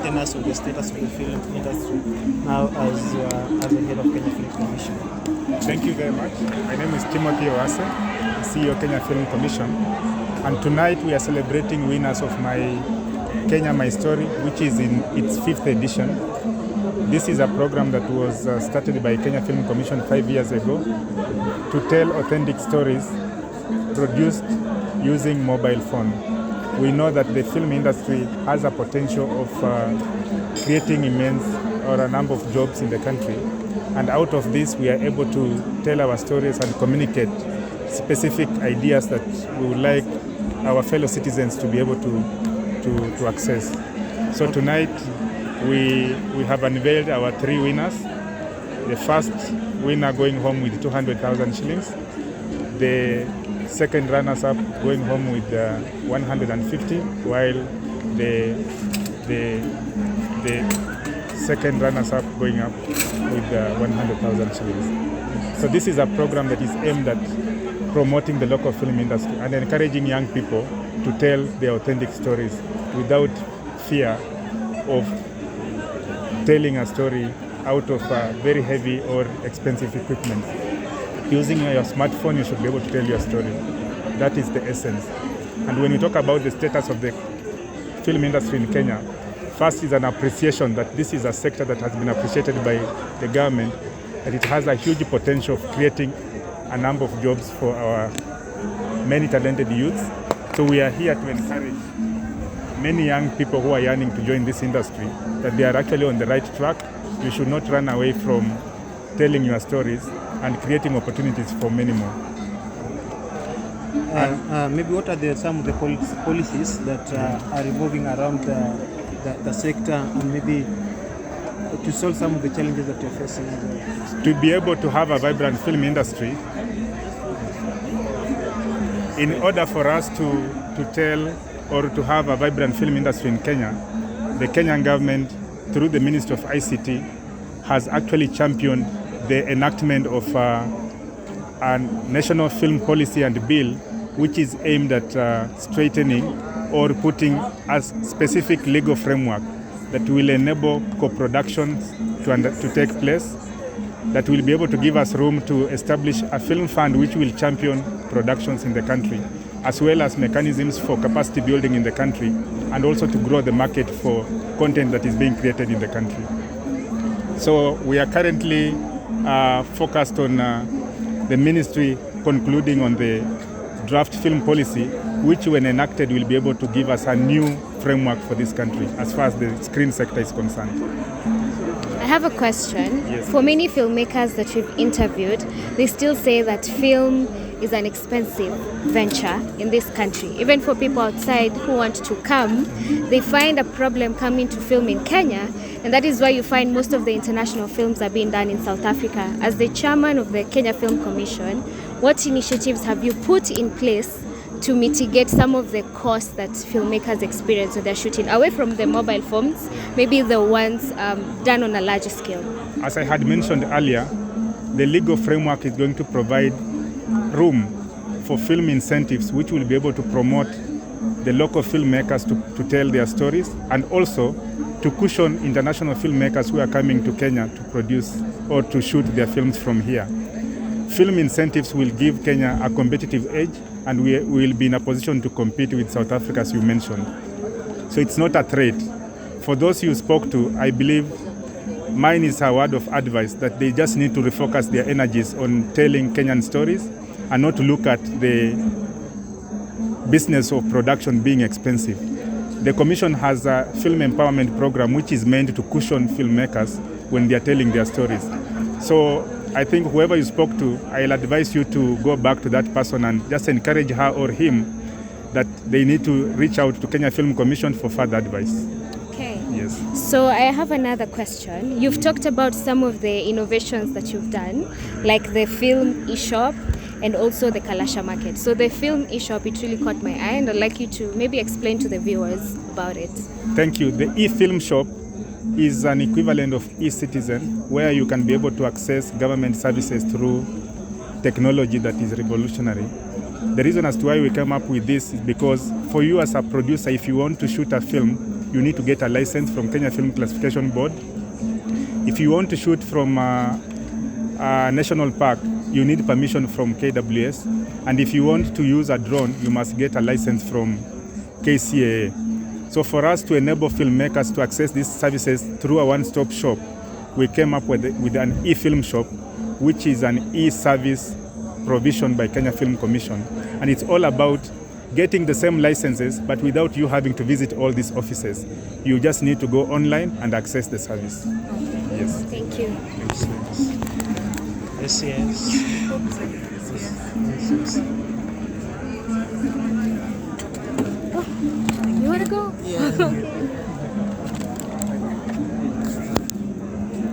enlighten us on the status of the film industry now as the head of Kenya Film Commission. Thank you very much. My name is Timothy Owase, CEO Kenya Film Commission, and tonight we are celebrating winners of my Kenya My Story, which is in its 5th edition. This is a program that was started by Kenya Film Commission 5 years ago to tell authentic stories produced using mobile phone. We know that the film industry has a potential of creating immense or a number of jobs in the country. And out of this, we are able to tell our stories and communicate specific ideas that we would like our fellow citizens to be able to access. So tonight, we have unveiled our 3 winners. The first winner going home with 200,000 shillings. The second runners-up going home with 150, while the second runners-up going up with 100,000 shillings. So this is a program that is aimed at promoting the local film industry and encouraging young people to tell their authentic stories without fear of telling a story out of very heavy or expensive equipment. Using your smartphone, you should be able to tell your story. That is the essence. And when we talk about the status of the film industry in Kenya, first is an appreciation that this is a sector that has been appreciated by the government, and it has a huge potential of creating a number of jobs for our many talented youths. So we are here to encourage many young people who are yearning to join this industry that they are actually on the right track. You should not run away from telling your stories and creating opportunities for many more. Maybe what are some of the policies that are revolving around the sector, and maybe to solve some of the challenges that you're facing? To be able to have a vibrant film industry, in order for us to tell or to have a vibrant film industry in Kenya, the Kenyan government, through the Ministry of ICT, has actually championed the enactment of a national film policy and bill, which is aimed at straightening or putting a specific legal framework that will enable co-productions to take place, that will be able to give us room to establish a film fund which will champion productions in the country, as well as mechanisms for capacity building in the country, and also to grow the market for content that is being created in the country. So we are currently focused on the ministry concluding on the draft film policy, which when enacted will be able to give us a new framework for this country as far as the screen sector is concerned. I have a question. Yes. For many filmmakers that we've interviewed, they still say that film is an expensive venture in this country. Even for people outside who want to come, they find a problem coming to film in Kenya, and that is why you find most of the international films are being done in South Africa. As the chairman of the Kenya Film Commission, what initiatives have you put in place to mitigate some of the costs that filmmakers experience when they're shooting, away from the mobile phones, maybe the ones done on a larger scale? As I had mentioned earlier, the legal framework is going to provide room for film incentives which will be able to promote the local filmmakers to tell their stories, and also to cushion international filmmakers who are coming to Kenya to produce or to shoot their films from here. Film incentives will give Kenya a competitive edge, and we will be in a position to compete with South Africa, as you mentioned. So it's not a threat. For those you spoke to, I believe mine is a word of advice that they just need to refocus their energies on telling Kenyan stories and not to look at the business of production being expensive. The Commission has a film empowerment program which is meant to cushion filmmakers when they are telling their stories. So I think whoever you spoke to, I'll advise you to go back to that person and just encourage her or him that they need to reach out to Kenya Film Commission for further advice. Okay. Yes. So I have another question. You've talked about some of the innovations that you've done, like the film Eshop and also the Kalasha market. So the film Eshop, it really caught my eye, and I'd like you to maybe explain to the viewers about it. Thank you. The e-film shop is an equivalent of e-citizen, where you can be able to access government services through technology that is revolutionary. The reason as to why we came up with this is because for you as a producer, if you want to shoot a film, you need to get a license from Kenya Film Classification Board. If you want to shoot from a national park, you need permission from KWS. And if you want to use a drone, you must get a license from KCAA. So for us to enable filmmakers to access these services through a one-stop shop, we came up with an e-film shop, which is an e-service provision by Kenya Film Commission. And it's all about getting the same licenses, but without you having to visit all these offices. You just need to go online and access the service. Okay. Yes. Thank you. Yes, yes. You want to go? Yeah. Okay.